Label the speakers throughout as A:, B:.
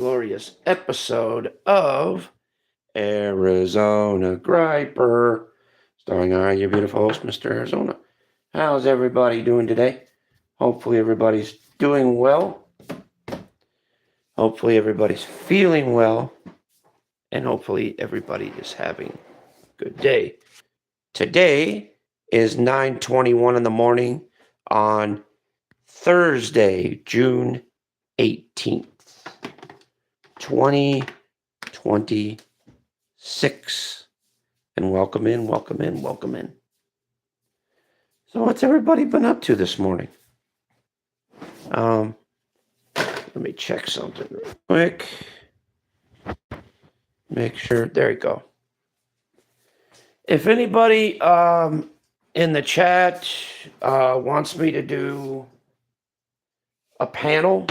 A: glorious episode of Arizona Griper, starring I, your beautiful host, Mr. Arizona. How's everybody doing today? Hopefully, everybody's doing well. Hopefully, everybody's feeling well. And hopefully, everybody is having a good day. Today is 9:21 in the morning on Thursday, June 18th, 2026. And welcome in, welcome in, welcome in. So what's everybody been up to this morning? Let me check something real quick. Make sure, there you go. If anybody in the chat wants me to do a panel,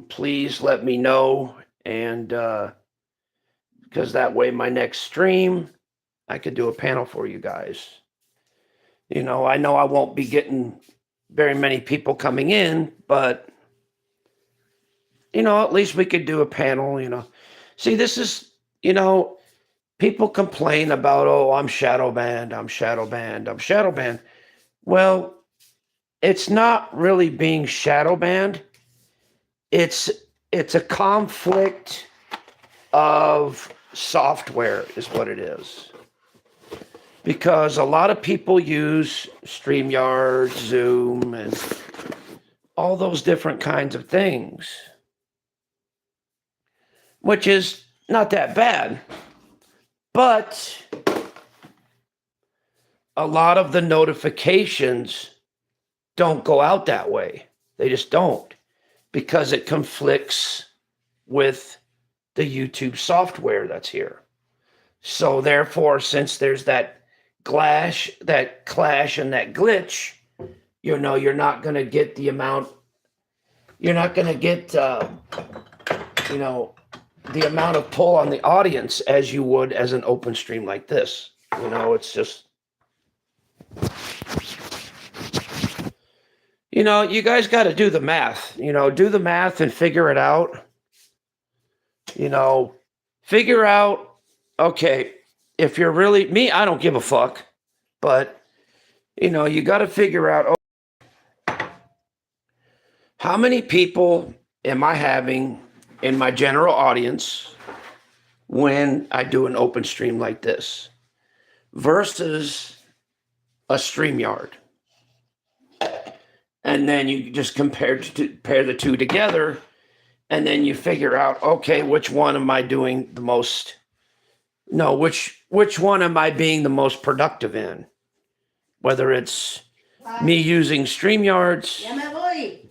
A: please let me know, and because that way my next stream I could do a panel for you guys. I know I won't be getting very many people coming in, but at least we could do a panel. See, this is, people complain about, oh, I'm shadow banned. Well, it's not really being shadow banned. It's a conflict of software is what it is. Because a lot of people use StreamYard, Zoom, and all those different kinds of things, which is not that bad. But a lot of the notifications don't go out that way. They just don't, because it conflicts with the YouTube software that's here. So therefore, since there's that clash and that glitch, you're not going to get the amount, you're not going to get, the amount of pull on the audience as you would as an open stream like this. It's just, you guys got to do the math, do the math and figure it out. Figure out, okay, if you're really me, I don't give a fuck, but you got to figure out, how many people am I having in my general audience when I do an open stream like this versus a StreamYard. And then you just pair the two together, and then you figure out, okay, which one am I doing the most? No, which one am I being the most productive in? Whether it's me using StreamYards.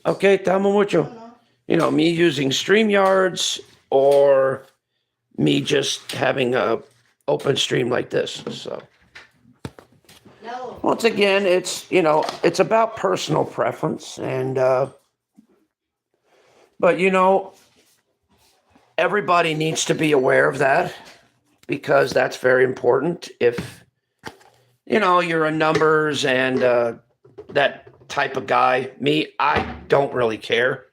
A: Okay, estamos mucho. Me using StreamYards or me just having a open stream like this. So once again, it's it's about personal preference, and but everybody needs to be aware of that, because that's very important. If you're a numbers and that type of guy, me, I don't really care.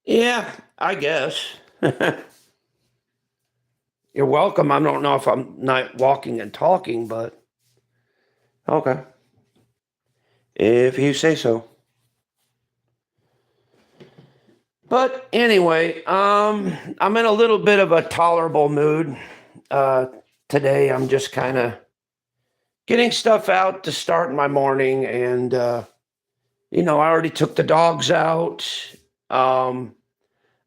A: Yeah, I guess. You're welcome. I don't know if I'm not walking and talking, but okay. If you say so. But anyway, I'm in a little bit of a tolerable mood today. I'm just kind of getting stuff out to start my morning, and I already took the dogs out.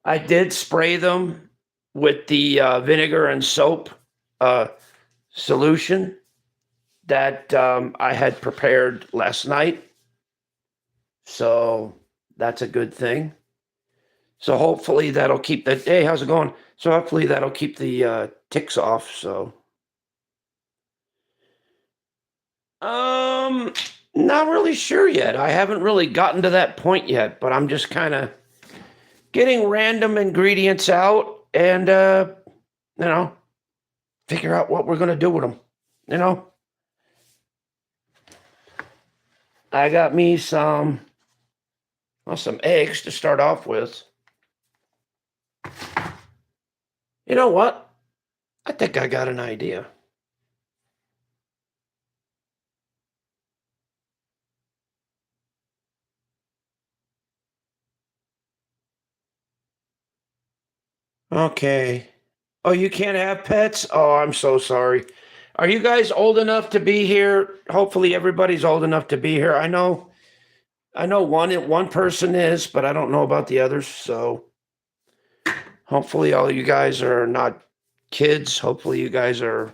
A: I did spray them with the vinegar and soap solution that I had prepared last night. So that's a good thing. So hopefully that'll keep the, hey, how's it going? So hopefully that'll keep the ticks off. So, not really sure yet. I haven't really gotten to that point yet, but I'm just kind of getting random ingredients out and, figure out what we're going to do with them. You know, I got me some eggs to start off with. You know what? I think I got an idea. Okay. Oh, you can't have pets? Oh, I'm so sorry. Are you guys old enough to be here? Hopefully everybody's old enough to be here. I know one person is, but I don't know about the others, so hopefully all of you guys are not kids. Hopefully you guys are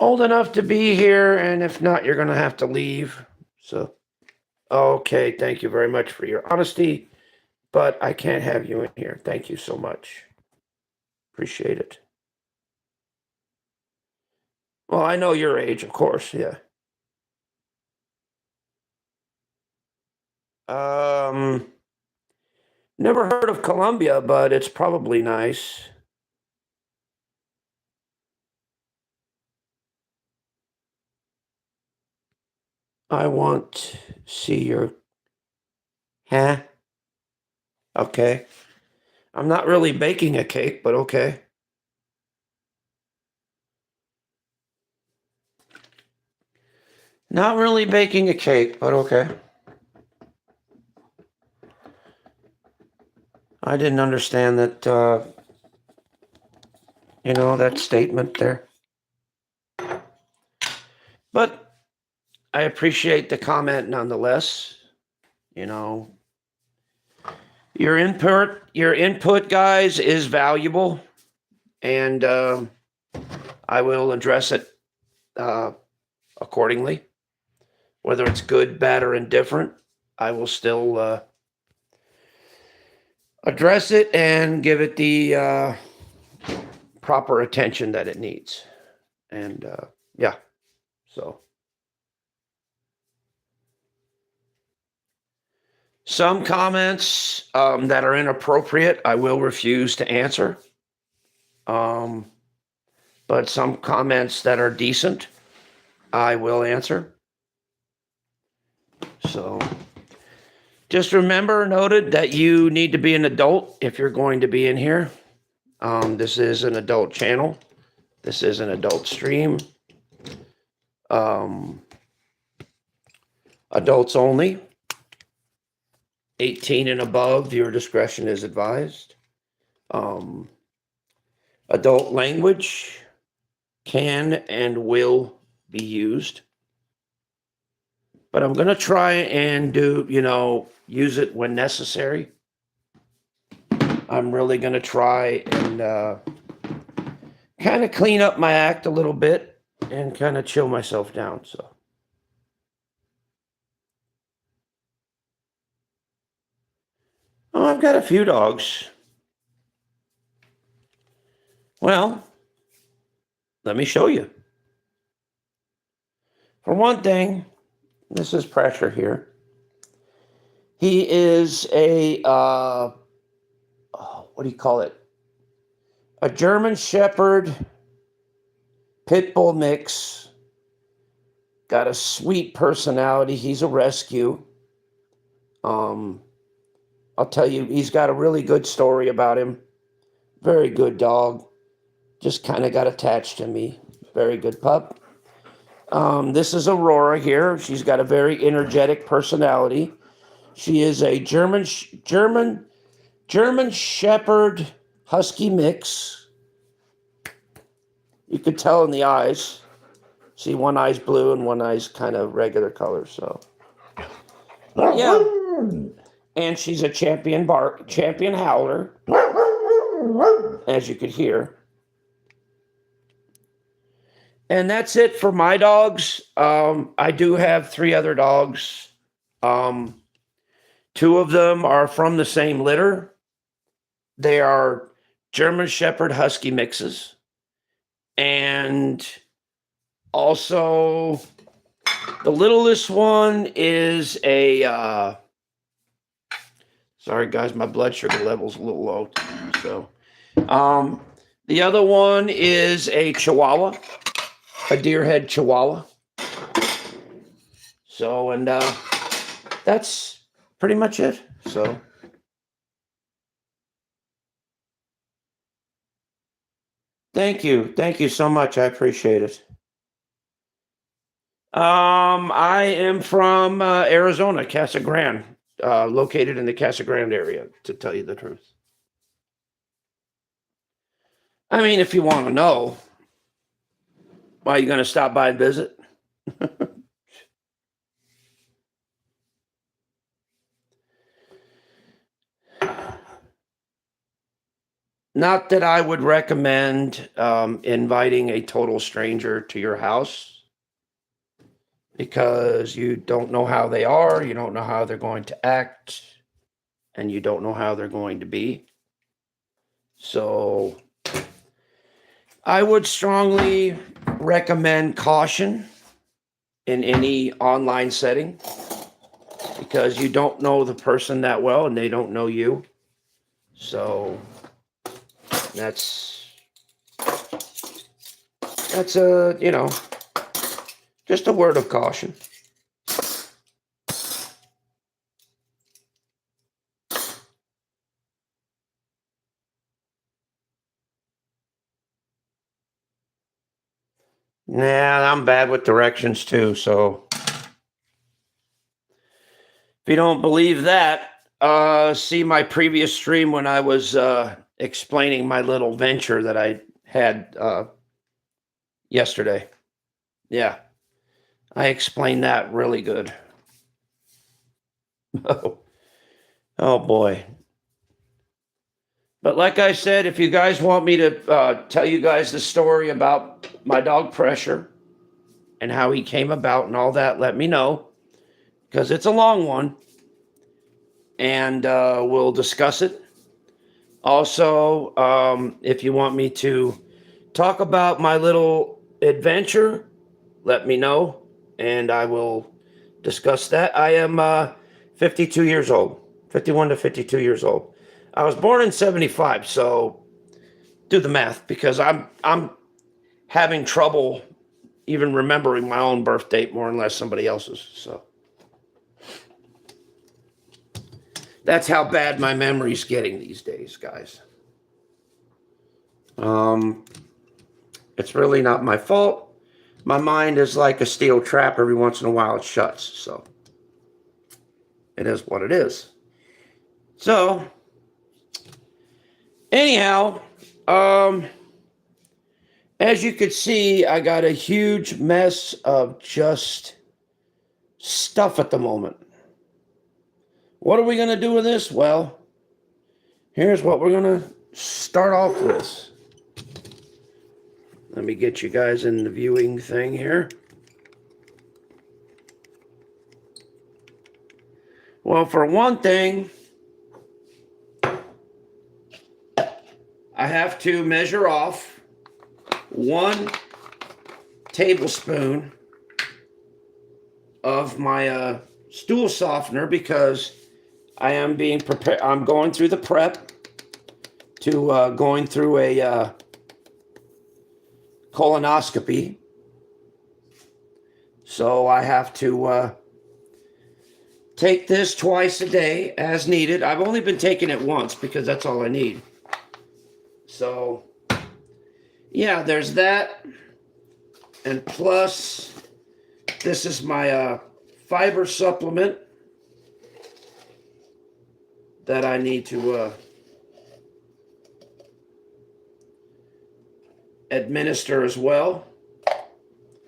A: old enough to be here, and if not, you're going to have to leave. So, okay, thank you very much for your honesty, but I can't have you in here. Thank you so much. Appreciate it. Well, I know your age, of course, yeah. Um, Never heard of Colombia, but it's probably nice. I want to see your, huh? Okay. I'm not really baking a cake, but okay. Not really baking a cake, but okay. I didn't understand that, that statement there. But I appreciate the comment nonetheless. You know, your input, guys, is valuable, and I will address it accordingly. Whether it's good, bad, or indifferent, I will still address it and give it the proper attention that it needs. And yeah, so some comments that are inappropriate, I will refuse to answer. But some comments that are decent, I will answer. So just remember, noted, that you need to be an adult if you're going to be in here. This is an adult channel. This is an adult stream. Adults only. 18 and above, viewer discretion is advised. Adult language can and will be used. But I'm going to try and use it when necessary. I'm really going to try and kind of clean up my act a little bit and kind of chill myself down. So, I've got a few dogs. Well, let me show you. For one thing, this is Pressure here. He is a what do you call it? A German Shepherd Pit Bull mix. Got a sweet personality. He's a rescue. I'll tell you, he's got a really good story about him. Very good dog. Just kind of got attached to me. Very good pup. This is Aurora here. She's got a very energetic personality. She is a German Shepherd Husky mix. You could tell in the eyes. See, one eye's blue and one eye's kind of regular color. So, yeah. And she's a champion howler, as you could hear. And that's it for my dogs. I do have 3 other dogs. 2 of them are from the same litter. They are German Shepherd Husky mixes. And also, the littlest one is a... sorry, guys, my blood sugar level's a little low. So, The other one is a Chihuahua, a deer head Chihuahua. So, and that's pretty much it. So, thank you. Thank you so much. I appreciate it. I am from Arizona, Casa Grande, located in the Casa Grande area, to tell you the truth. I mean, if you want to know, why are you going to stop by and visit? Not that I would recommend inviting a total stranger to your house, because you don't know how they are, you don't know how they're going to act, and you don't know how they're going to be. So I would strongly recommend caution in any online setting, because you don't know the person that well and they don't know you. So that's a, just a word of caution. Nah, I'm bad with directions too. So if you don't believe that, see my previous stream when I was explaining my little venture that I had yesterday. Yeah, I explained that really good. Oh boy. But like I said, if you guys want me to tell you guys the story about my dog Pressure and how he came about and all that, let me know, because it's a long one, and we'll discuss it. Also, if you want me to talk about my little adventure, let me know, and I will discuss that. I am 52 years old, 51 to 52 years old. I was born in 75, so do the math, because I'm having trouble even remembering my own birth date, more or less somebody else's. So that's how bad my memory's getting these days, guys. It's really not my fault. My mind is like a steel trap. Every once in a while it shuts. So it is what it is. So anyhow, as you could see, I got a huge mess of just stuff at the moment. What are we going to do with this? Well, here's what we're going to start off with. Let me get you guys in the viewing thing here. Well, for one thing, I have to measure off 1 tablespoon of my stool softener, because I am being prepared. I'm going through the prep to going through a colonoscopy. So I have to take this twice a day as needed. I've only been taking it once because that's all I need. So yeah, there's that. And plus, this is my fiber supplement that I need to administer as well,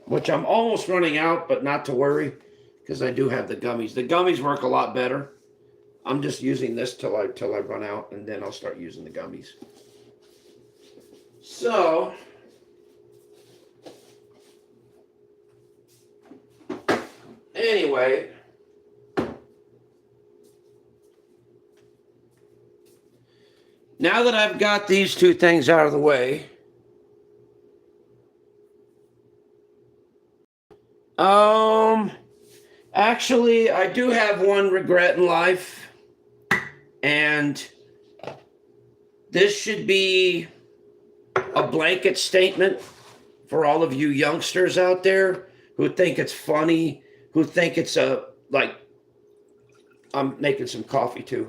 A: which I'm almost running out, but not to worry, because I do have the gummies. The gummies work a lot better. I'm just using this till I run out, and then I'll start using the gummies. So anyway, now that I've got these two things out of the way, actually, I do have one regret in life, and this should be a blanket statement for all of you youngsters out there who think it's funny, who think it's I'm making some coffee too.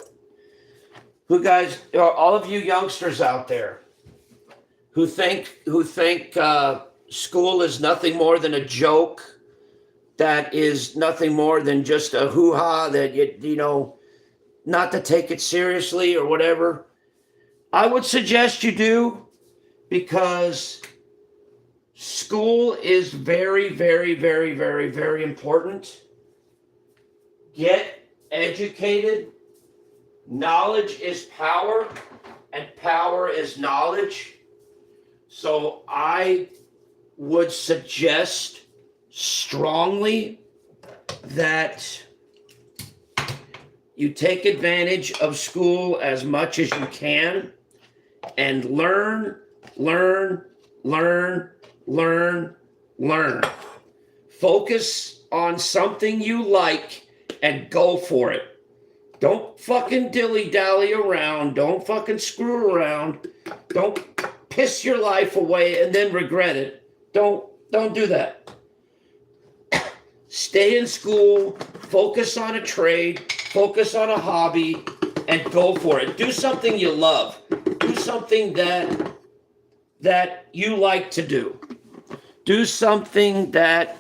A: All of you youngsters out there who think school is nothing more than a joke, that is nothing more than just a hoo-ha, that not to take it seriously or whatever, I would suggest you do, because school is very, very, very, very, very important. Get educated. Knowledge is power, and power is knowledge. So I would suggest strongly that you take advantage of school as much as you can and learn. Focus on something you like and go for it. Don't fucking dilly-dally around. Don't fucking screw around. Don't piss your life away and then regret it. Don't do that. Stay in school, focus on a trade, focus on a hobby, and go for it. Do something you love. Do something that you like to do. Do something that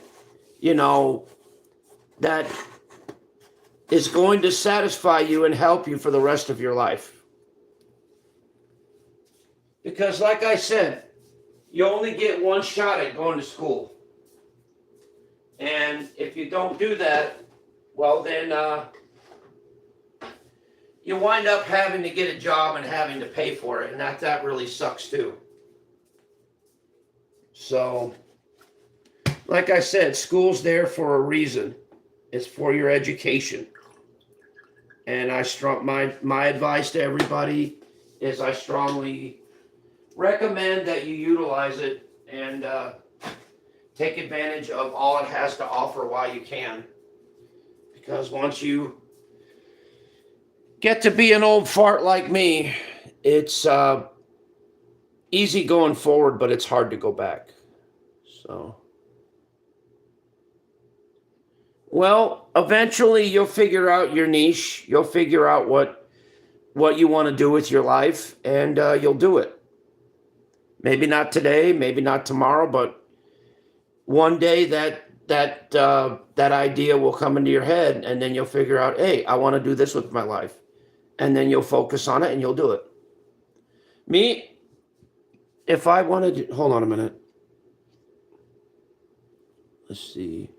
A: is going to satisfy you and help you for the rest of your life. Because like I said, you only get one shot at going to school. And if you don't do that, well then you wind up having to get a job and having to pay for it. And that really sucks too. So, like I said, school's there for a reason. It's for your education. And my advice to everybody is I strongly recommend that you utilize it and take advantage of all it has to offer while you can. Because once you get to be an old fart like me, it's easy going forward, but it's hard to go back. So, well, eventually you'll figure out your niche. You'll figure out what you want to do with your life, and you'll do it. Maybe not today, maybe not tomorrow, but one day that idea will come into your head, and then you'll figure out, hey, I want to do this with my life. And then you'll focus on it and you'll do it. Me, if I wanted to, hold on a minute. Let's see.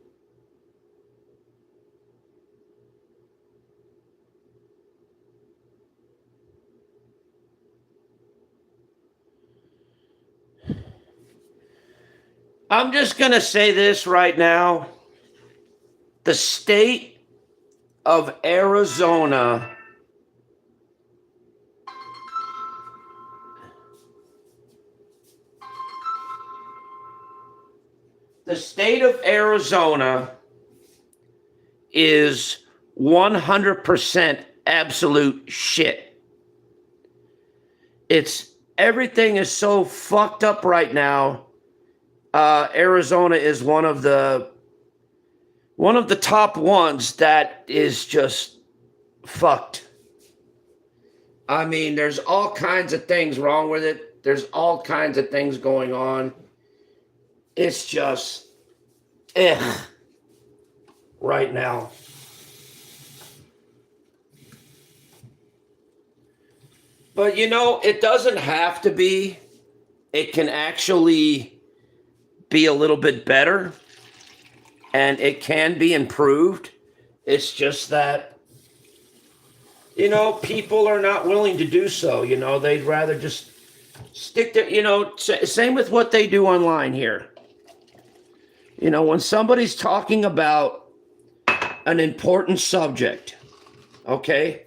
A: I'm just going to say this right now. The state of Arizona is 100% absolute shit. Everything is so fucked up right now. Arizona is one of the top ones that is just fucked. I mean, there's all kinds of things wrong with it. There's all kinds of things going on. It's just right now. But it doesn't have to be. It can actually be a little bit better, and it can be improved. It's just that, people are not willing to do so. They'd rather just stick to, same with what they do online here. When somebody's talking about an important subject, okay,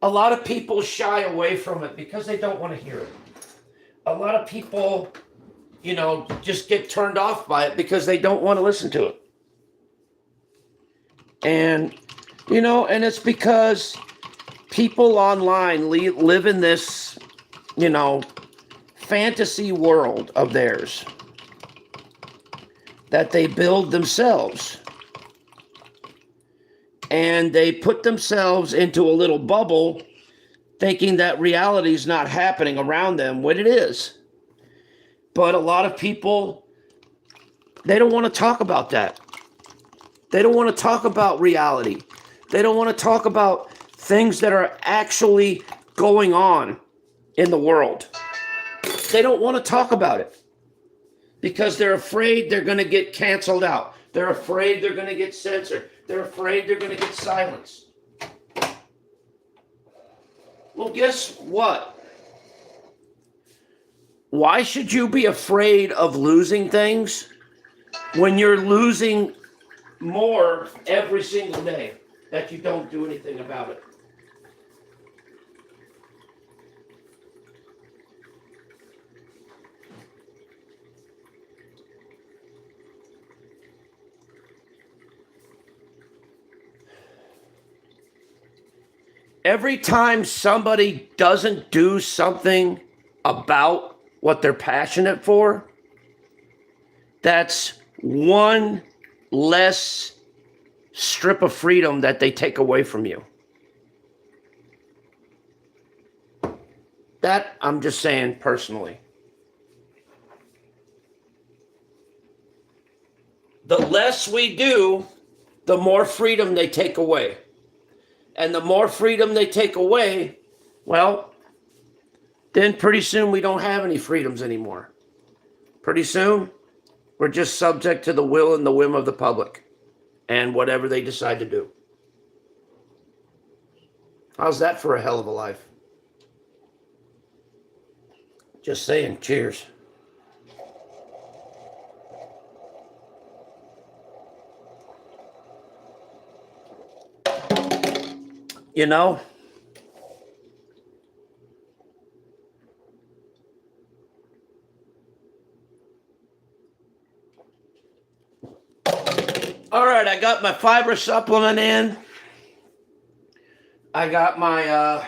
A: a lot of people shy away from it because they don't want to hear it. A lot of people, just get turned off by it because they don't want to listen to it. And, and it's because people online live in this, fantasy world of theirs that they build themselves. And they put themselves into a little bubble thinking that reality is not happening around them when it is. But a lot of people, they don't want to talk about that. They don't want to talk about reality. They don't want to talk about things that are actually going on in the world. They don't want to talk about it because they're afraid they're going to get canceled out. They're afraid they're going to get censored. They're afraid they're going to get silenced. Well, guess what? Why should you be afraid of losing things when you're losing more every single day that you don't do anything about it? Every time somebody doesn't do something about what they're passionate for, that's one less strip of freedom that they take away from you. That I'm just saying personally. The less we do, the more freedom they take away. And the more freedom they take away, well, then pretty soon we don't have any freedoms anymore. Pretty soon, we're just subject to the will and the whim of the public and whatever they decide to do. How's that for a hell of a life? Just saying, cheers. You know, all right, I got my fiber supplement in. I got my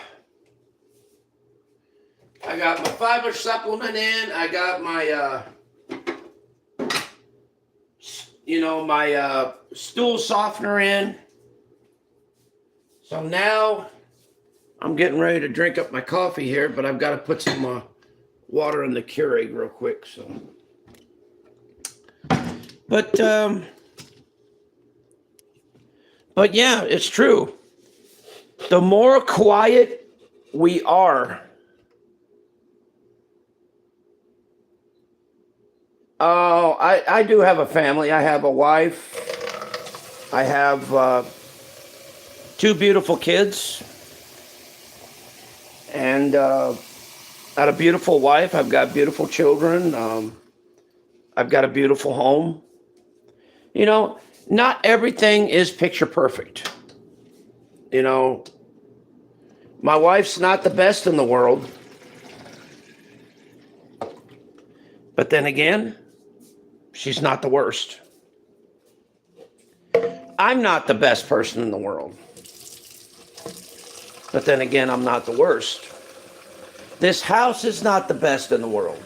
A: fiber supplement in. I got my my stool softener in. So now I'm getting ready to drink up my coffee here, but I've got to put some water in the Keurig real quick. So, but yeah, it's true. The more quiet we are, I do have a family. I have a wife. I have 2 beautiful kids. And I got a beautiful wife. I've got beautiful children. I've got a beautiful home. You know, not everything is picture perfect. You know, my wife's not the best in the world. But then again, she's not the worst. I'm not the best person in the world. But then again, I'm not the worst. This house is not the best in the world.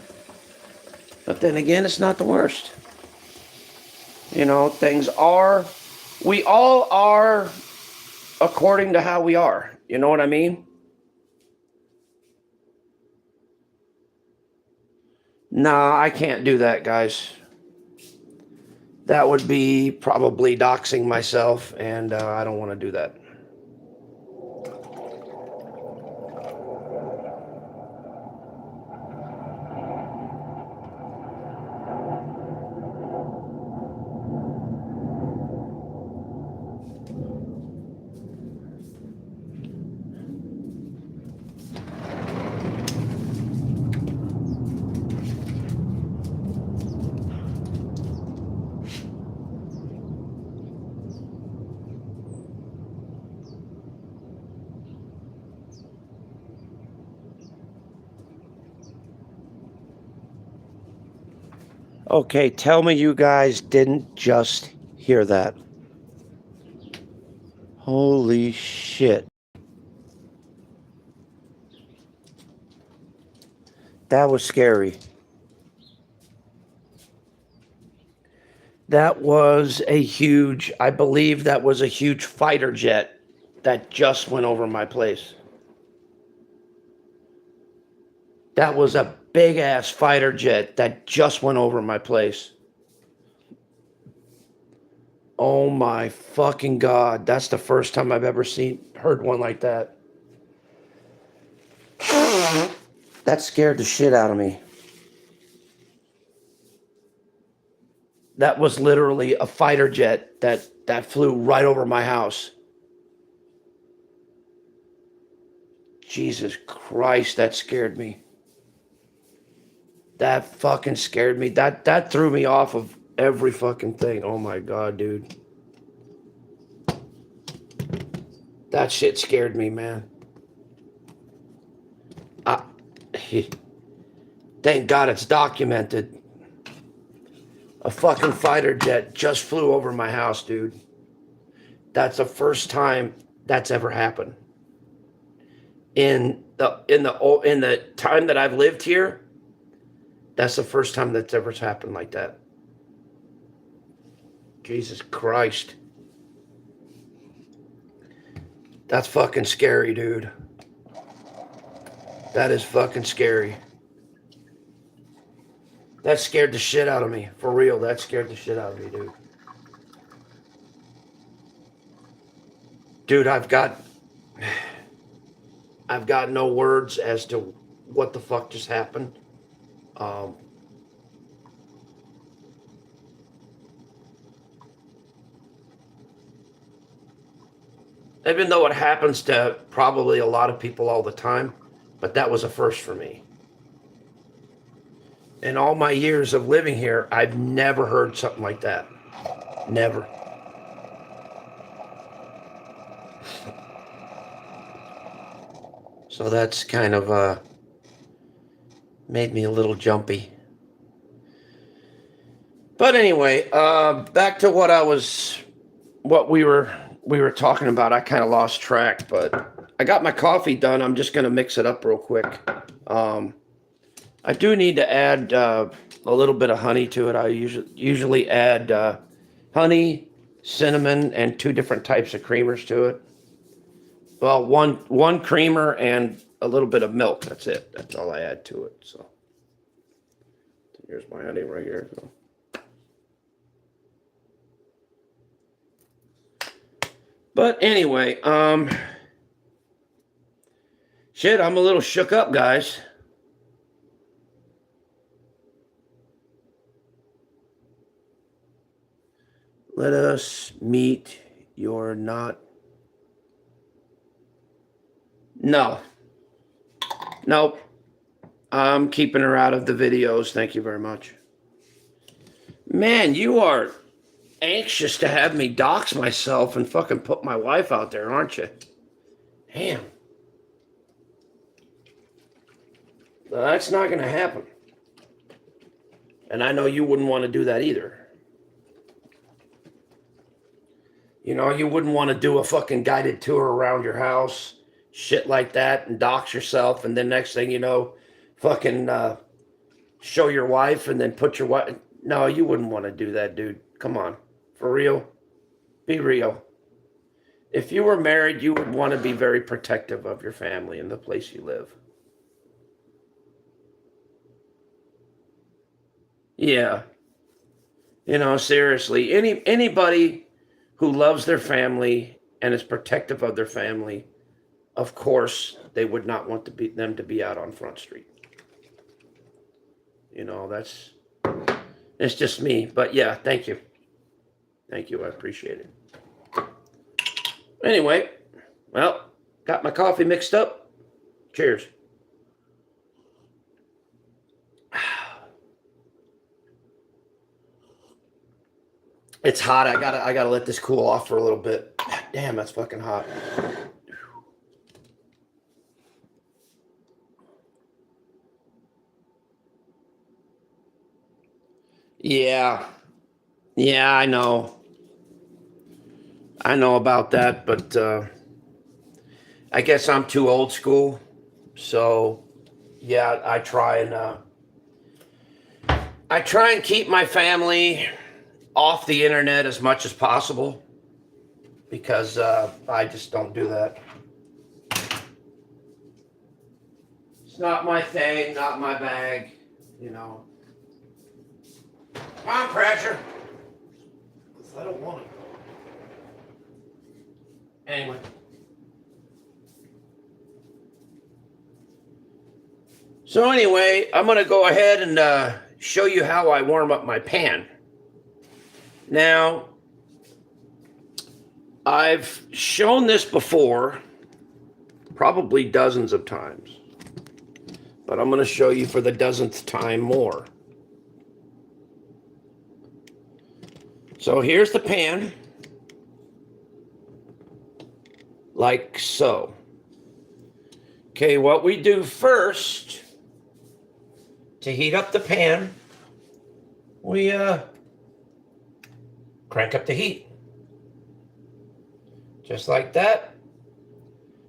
A: But then again, it's not the worst. You know, we all are according to how we are. You know what I mean? Nah, I can't do that, guys. That would be probably doxing myself, and I don't want to do that. Okay, tell me you guys didn't just hear that. Holy shit. That was scary. That was a huge, I believe that was a huge fighter jet that just went over my place. That was a big ass fighter jet that just went over my place. Oh my fucking God. That's the first time I've ever heard one like that. That scared the shit out of me. That was literally a fighter jet that flew right over my house. Jesus Christ, that scared me. That fucking scared me. That threw me off of every fucking thing. Oh my God, dude. That shit scared me, man. Thank God it's documented. A fucking fighter jet just flew over my house, dude. That's the first time that's ever happened. In the time that I've lived here, that's the first time that's ever happened like that. Jesus Christ. That's fucking scary, dude. That is fucking scary. That scared the shit out of me. For real, that scared the shit out of me, dude. Dude, I've got no words as to what the fuck just happened. Even though it happens to probably a lot of people all the time, but that was a first for me. In all my years of living here, I've never heard something like that. Never. So that's kind of made me a little jumpy. But anyway, back to what we were talking about. I kind of lost track, but I got my coffee done. I'm just going to mix it up real quick. I do need to add a little bit of honey to it. I usually add honey, cinnamon, and 2 different types of creamers to it. Well, one creamer and a little bit of milk. That's it. That's all I add to it. So here's my honey right here. So. But anyway, shit, I'm a little shook up, guys. Let us meet your not. No. Nope. I'm keeping her out of the videos. Thank you very much. Man, you are anxious to have me dox myself and fucking put my wife out there, aren't you? Damn. Well, that's not going to happen. And I know you wouldn't want to do that either. You know, you wouldn't want to do a fucking guided tour around your house, shit like that, and dox yourself, and then next thing you know, fucking show your wife and then put your wife. No, you wouldn't want to do that, dude. Come on. For real. Be real. If you were married, you would want to be very protective of your family and the place you live. Yeah. You know, seriously, anybody who loves their family and is protective of their family, of course, they would not want them to be out on Front Street. You know, it's just me. But yeah, thank you. Thank you. I appreciate it. Anyway, well, got my coffee mixed up. Cheers. It's hot. I gotta let this cool off for a little bit. Damn, that's fucking hot. Yeah. Yeah, I know. I know about that, but I guess I'm too old school. So yeah, I try and keep my family off the internet as much as possible because I just don't do that. It's not my thing, not my bag, you know. Come on, Pratcher. I don't want it. Anyway. So anyway, I'm going to go ahead and show you how I warm up my pan. Now, I've shown this before, probably dozens of times, but I'm going to show you for the dozenth time more. So here's the pan, like so. Okay, what we do first to heat up the pan, we crank up the heat. Just like that.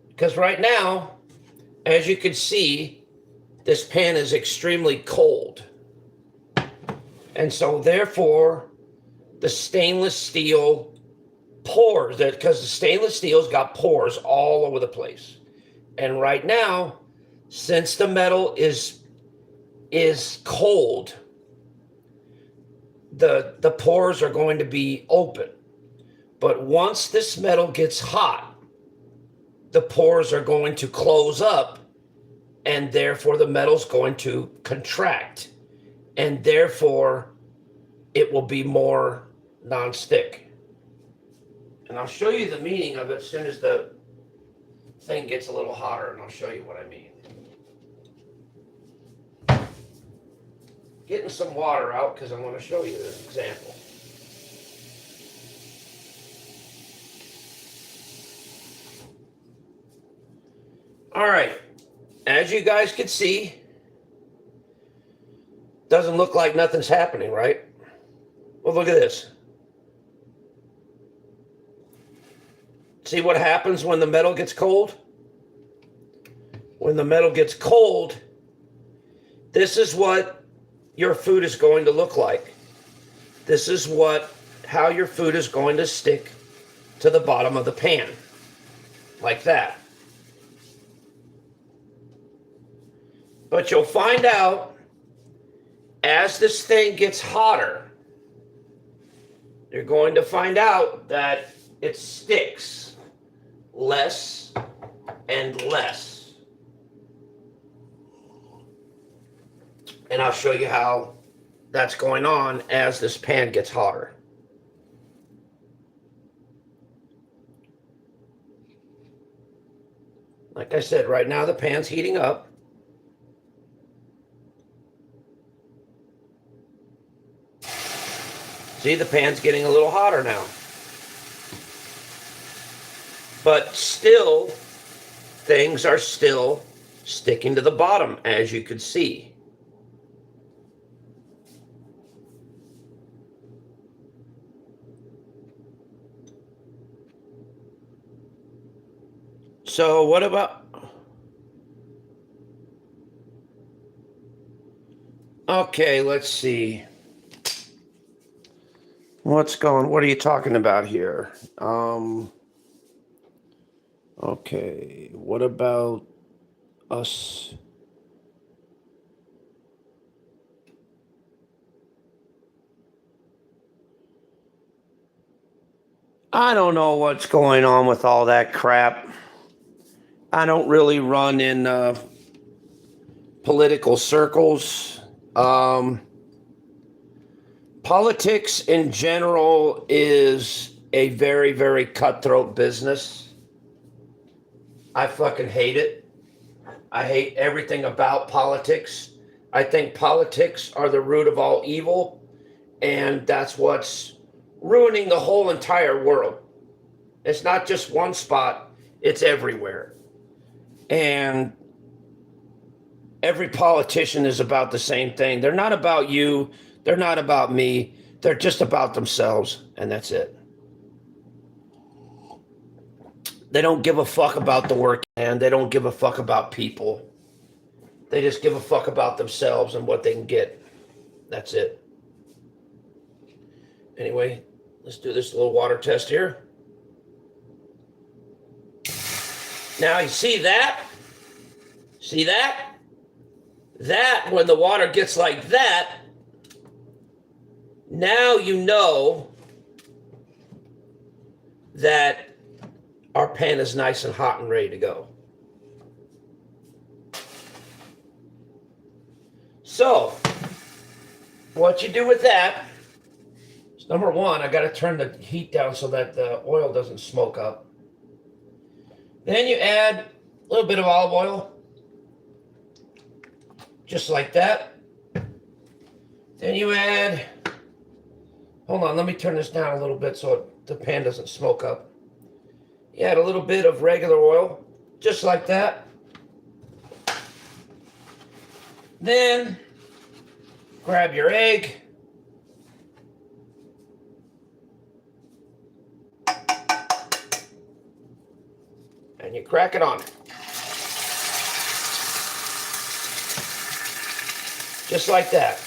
A: Because right now, as you can see, this pan is extremely cold. And so therefore, the stainless steel pores, because the stainless steel's got pores all over the place. And right now, since the metal is cold, the pores are going to be open. But once this metal gets hot, the pores are going to close up, and therefore the metal's going to contract, and therefore it will be more non-stick. And I'll show you the meaning of it as soon as the thing gets a little hotter, and I'll show you what I mean. Getting some water out because I want to show you an example. All right, as you guys can see, doesn't look like nothing's happening, right? Well, look at this. See what happens when the metal gets cold? When the metal gets cold, this is what your food is going to look like. This is how your food is going to stick to the bottom of the pan, like that. But you'll find out as this thing gets hotter, you're going to find out that it sticks less and less. And I'll show you how that's going on as this pan gets hotter. Like I said, right now the pan's heating up. See, the pan's getting a little hotter now. But still, things are still sticking to the bottom, as you can see. So what about... Okay, let's see. What are you talking about here? Okay, what about us? I don't know what's going on with all that crap. I don't really run in political circles. Politics in general is a very, very cutthroat business. I fucking hate it. I hate everything about politics. I think politics are the root of all evil, and that's what's ruining the whole entire world. It's not just one spot, it's everywhere. And every politician is about the same thing. They're not about you. They're not about me. They're just about themselves, and that's it. They don't give a fuck about the working man. They don't give a fuck about people. They just give a fuck about themselves and what they can get. That's it. Anyway, let's do this little water test here. Now you see that? See that? That, when the water gets like that, now you know that our pan is nice and hot and ready to go. So, what you do with that is, number one, I got to turn the heat down so that the oil doesn't smoke up. Then you add a little bit of olive oil, just like that. Then you add, hold on, let me turn this down a little bit so the pan doesn't smoke up. You add a little bit of regular oil, just like that. Then grab your egg. And you crack it on. Just like that.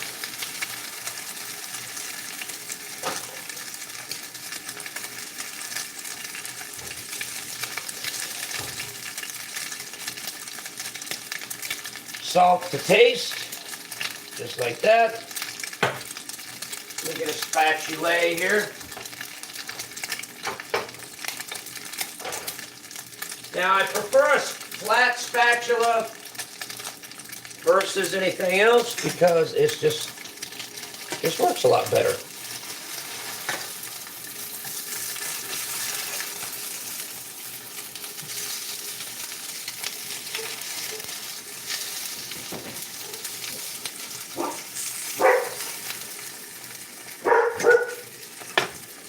A: Salt to taste. Just like that. Let me get a spatula here. Now, I prefer a flat spatula versus anything else because it's just, this works a lot better.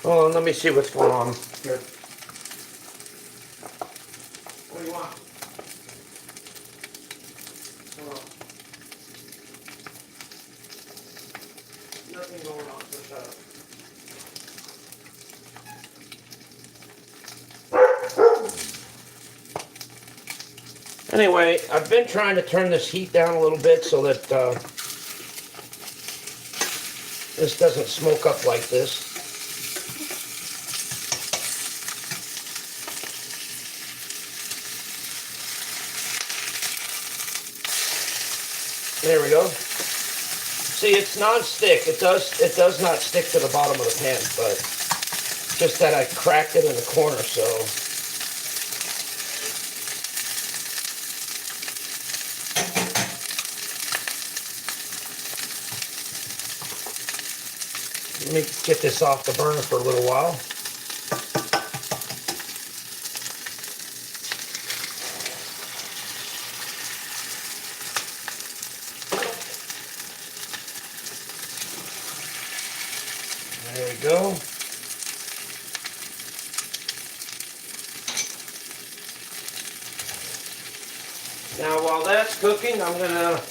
A: Oh, let me see what's going on here. What do you want? Nothing going on. So shut up. Anyway, I've been trying to turn this heat down a little bit so that this doesn't smoke up like this. There we go. See, it's non-stick. It does not stick to the bottom of the pan, but just that I cracked it in the corner, so. Let me get this off the burner for a little while. There we go. Now while that's cooking, I'm gonna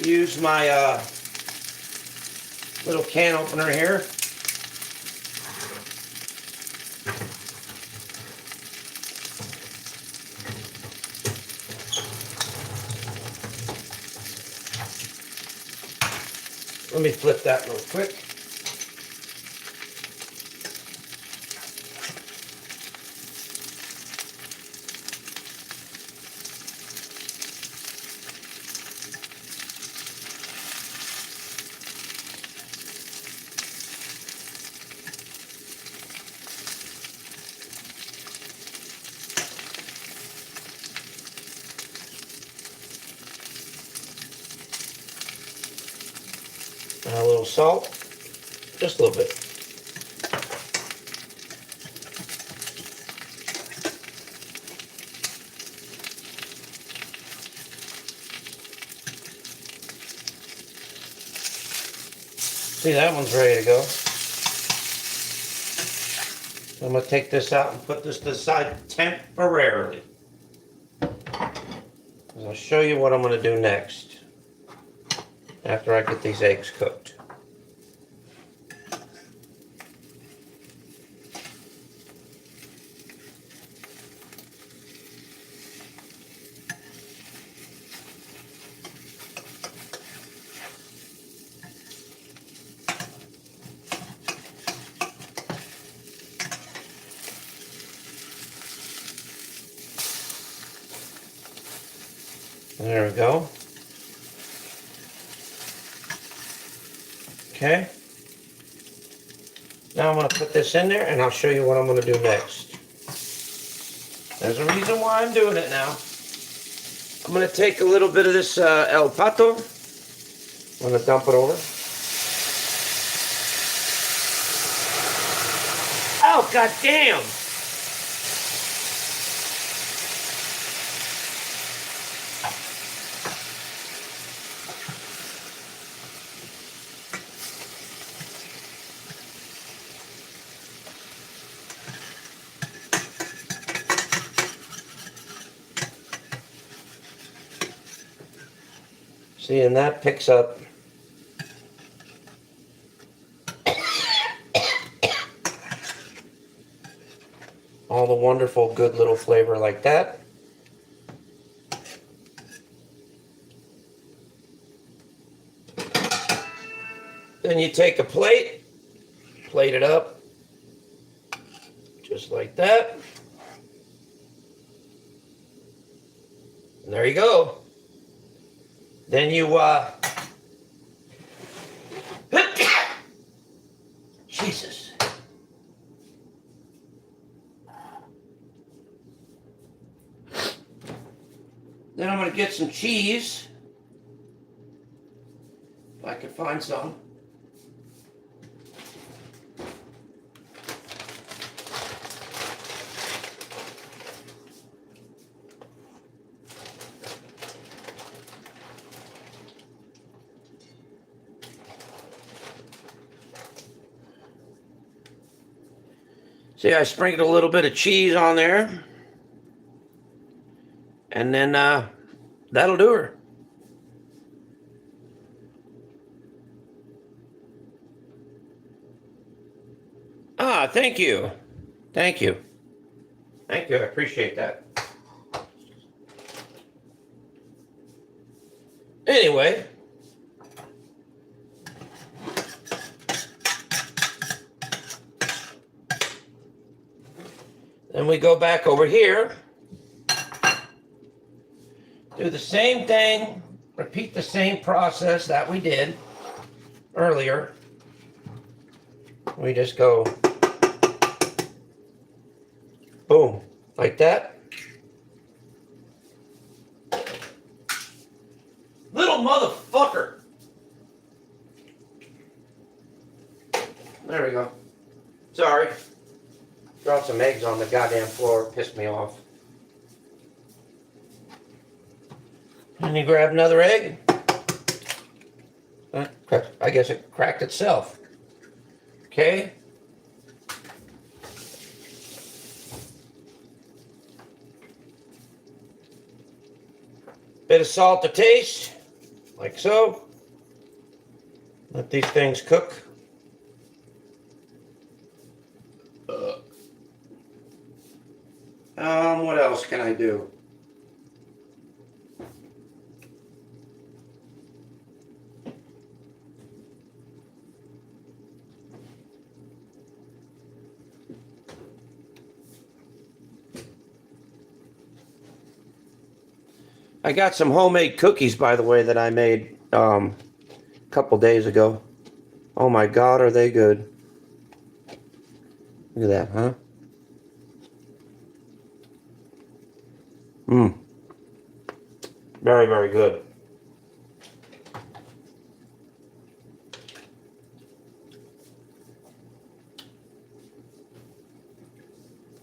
A: use my little can opener here. Let me flip that real quick. And a little salt, just a little bit. See, that one's ready to go. I'm going to take this out and put this to the side temporarily. I'll show you what I'm going to do next after I get these eggs cooked. There we go. Okay. Now I'm going to put this in there and I'll show you what I'm going to do next. There's a reason why I'm doing it now. I'm going to take a little bit of this El Pato. I'm going to dump it over. Oh, god damn! See, and that picks up all the wonderful, good little flavor like that. Then you take a plate, plate it up, just like that. And there you go. Then you, Jesus. Then I'm going to get some cheese. If I can find some. See, I sprinkled a little bit of cheese on there. And then that'll do her. Ah, thank you. Thank you. Thank you. I appreciate that. Anyway. Then we go back over here. Do the same thing. Repeat the same process that we did earlier. We just go boom, like that. Little motherfucker. There we go. Sorry. Dropped some eggs on the goddamn floor. Pissed me off. And you grab another egg. I guess it cracked itself. Okay. Bit of salt to taste, like so. Let these things cook. What else can I do? I got some homemade cookies, by the way, that I made a couple days ago. Oh my God, are they good? Look at that, huh? Mmm. Very, very good.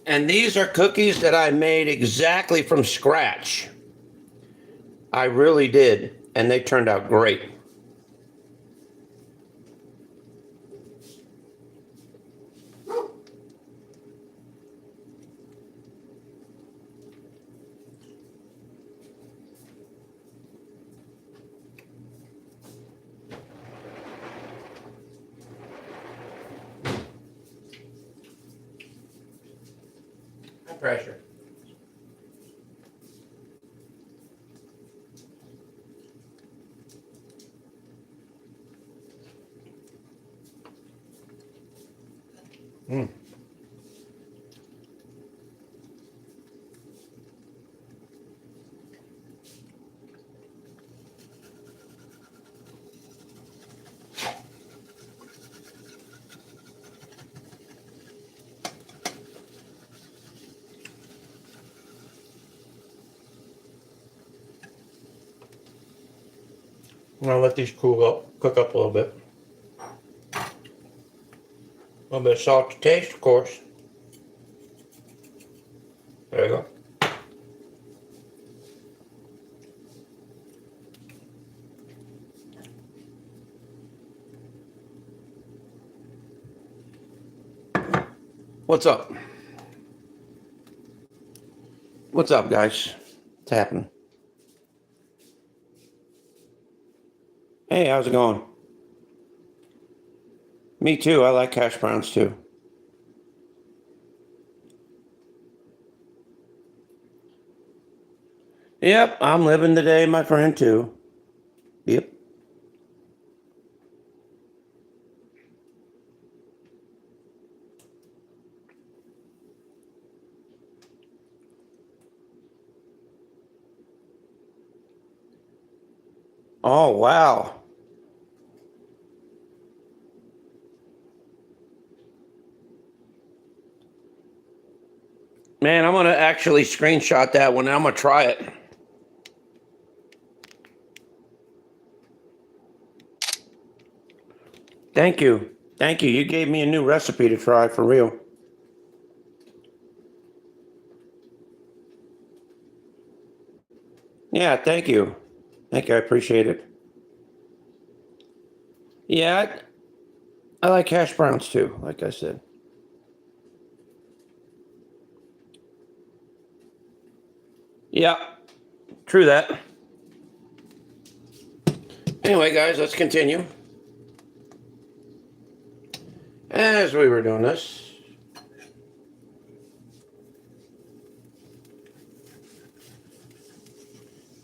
A: And these are cookies that I made exactly from scratch. I really did, and they turned out great. High pressure. I'm gonna let these cook up a little bit. A little bit of salt to taste, of course. There you go. What's up? What's up, guys? What's happening? Hey, how's it going? Me too. I like hash browns too. Yep, I'm living the day, my friend, too. Yep. Oh, wow. Man, I'm going to actually screenshot that one. I'm going to try it. Thank you. Thank you. You gave me a new recipe to try for real. Yeah, thank you. Thank you. I appreciate it. Yeah, I like hash browns too, like I said. Yeah, true that. Anyway, guys, let's continue. As we were doing this,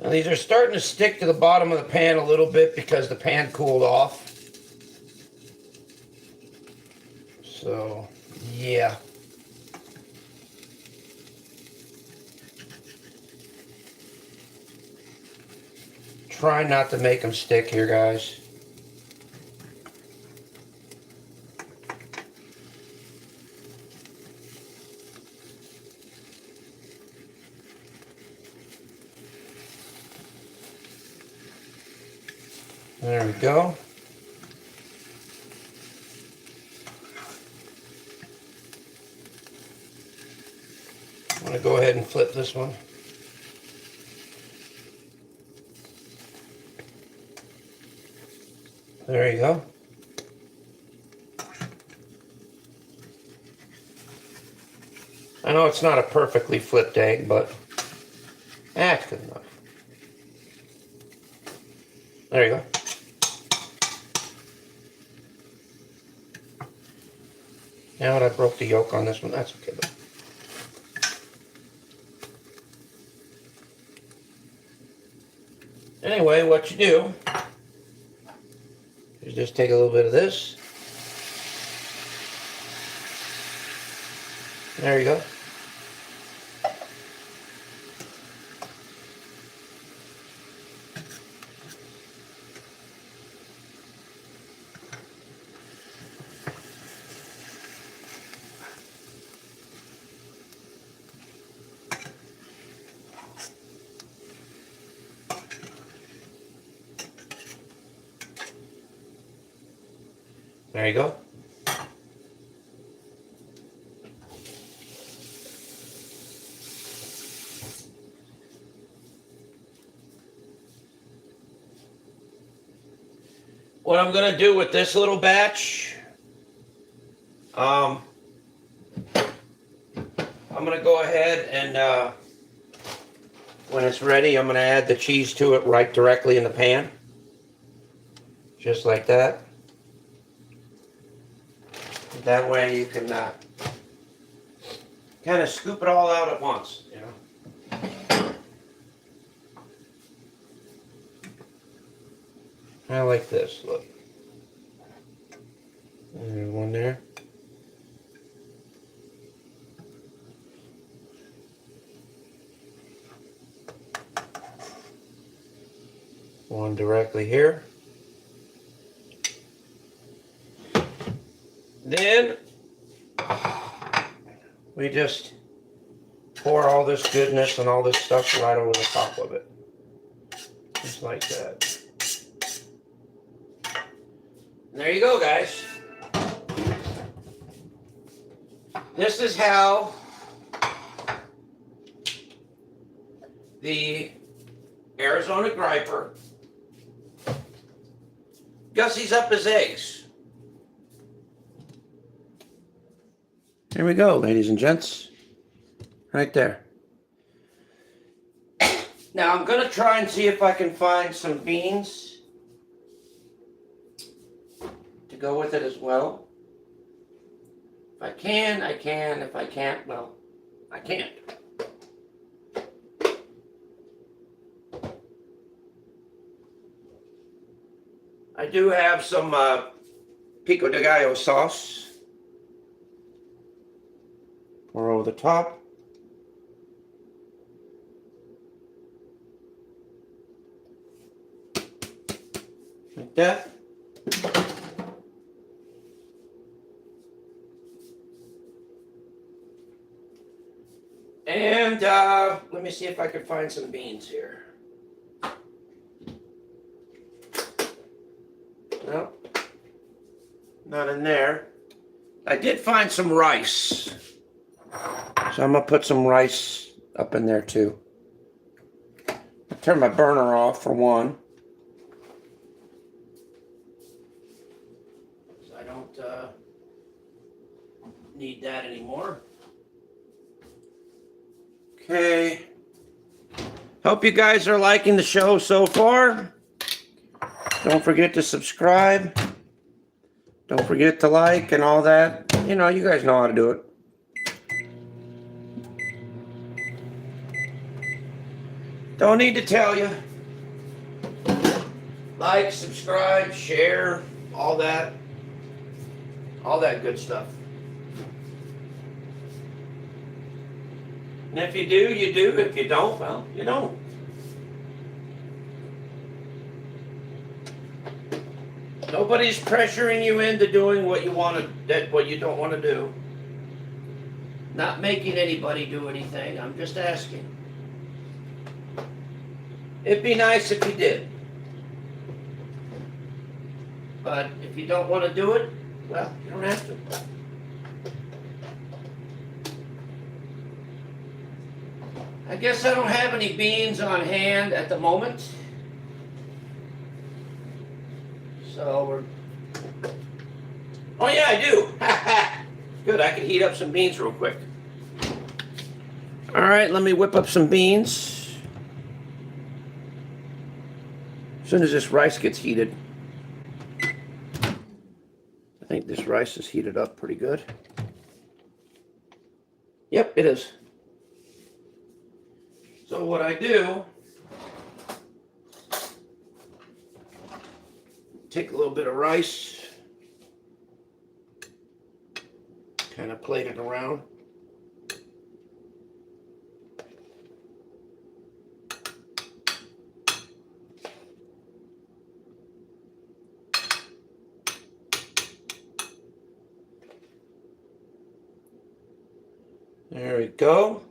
A: now these are starting to stick to the bottom of the pan a little bit because the pan cooled off. So, yeah. Try not to make them stick here, guys. There we go. I'm going to go ahead and flip this one. There you go. I know it's not a perfectly flipped egg, but that's good enough. There you go. Now that I broke the yolk on this one, that's okay though. Anyway, what you do is just take a little bit of this. There you go. There you go. What I'm going to do with this little batch, I'm going to go ahead and when it's ready, I'm going to add the cheese to it right directly in the pan. Just like that. That way you can kind of scoop it all out at once, you know. I like this, look. There's one there. One directly here. Then we just pour all this goodness and all this stuff right over the top of it. Just like that. And there you go, guys. This is how the Arizona Griper gussies up his eggs. There we go, ladies and gents. Right there. Now I'm going to try and see if I can find some beans to go with it as well. If I can, I can. If I can't, well, I can't. I do have some pico de gallo sauce. Pour over the top. Like that. And let me see if I can find some beans here. No, not in there. I did find some rice. So I'm going to put some rice up in there too. I'll turn my burner off for one. So I don't need that anymore. Okay. Hope you guys are liking the show so far. Don't forget to subscribe. Don't forget to like and all that. You know, you guys know how to do it. Don't need to tell you. Like, subscribe, share, all that. All that good stuff. And if you do, you do. If you don't, well, you don't. Nobody's pressuring you into doing what you want to, what you don't want to do. Not making anybody do anything. I'm just asking. It'd be nice if you did. But if you don't want to do it, well, you don't have to. I guess I don't have any beans on hand at the moment. So we're... Oh yeah, I do. Good, I can heat up some beans real quick. All right, let me whip up some beans. As soon as this rice gets heated. I think this rice is heated up pretty good. Yep, it is. So what I do, take a little bit of rice, kind of plate it around. There we go.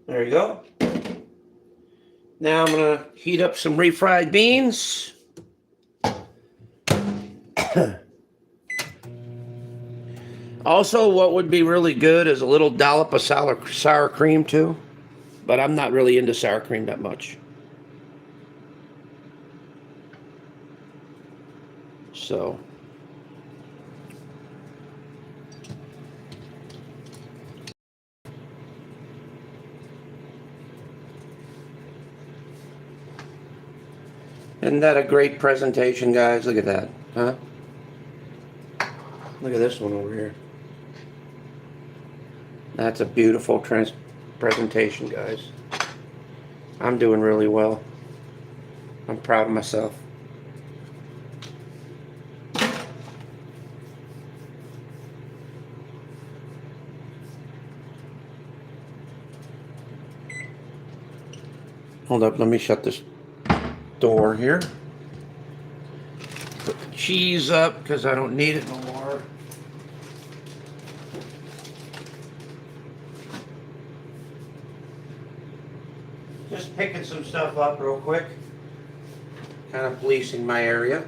A: There you go. Now I'm going to heat up some refried beans. Also, what would be really good is a little dollop of sour cream too. But I'm not really into sour cream that much. So... Isn't that a great presentation, guys? Look at that, huh? Look at this one over here. That's a beautiful presentation, guys. I'm doing really well. I'm proud of myself. Hold up, let me shut this door here. Put the cheese up because I don't need it no more. Just picking some stuff up real quick. Kind of policing my area.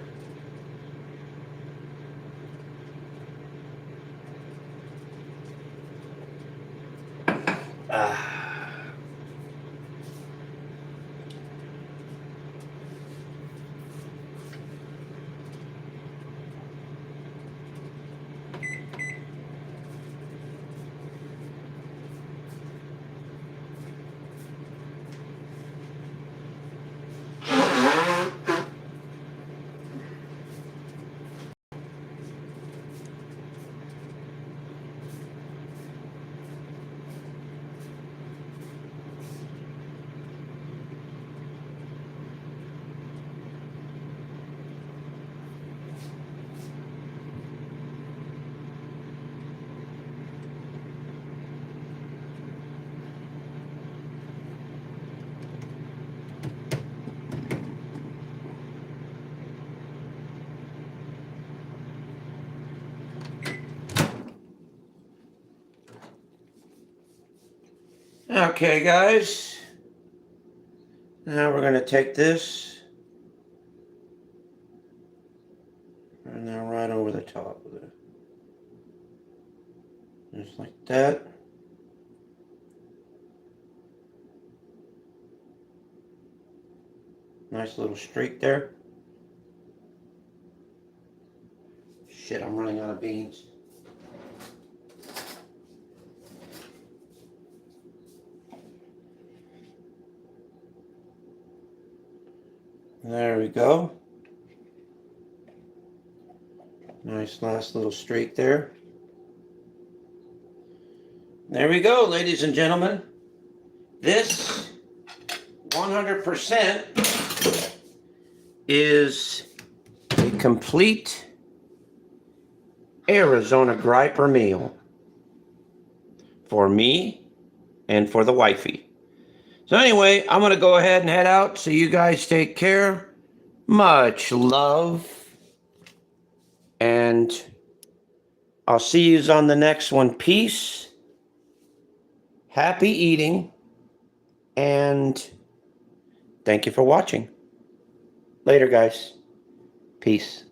A: Okay, guys. Now we're going to take this and now right over the top of it. Just like that. Nice little streak there. Shit, I'm running out of beans. There we go. Nice last little streak there. There we go, ladies and gentlemen. This 100% is a complete Arizona Griper meal for me and for the wifey. So anyway, I'm going to go ahead and head out. So you guys take care. Much love. And I'll see you on the next one. Peace. Happy eating. And thank you for watching. Later, guys. Peace.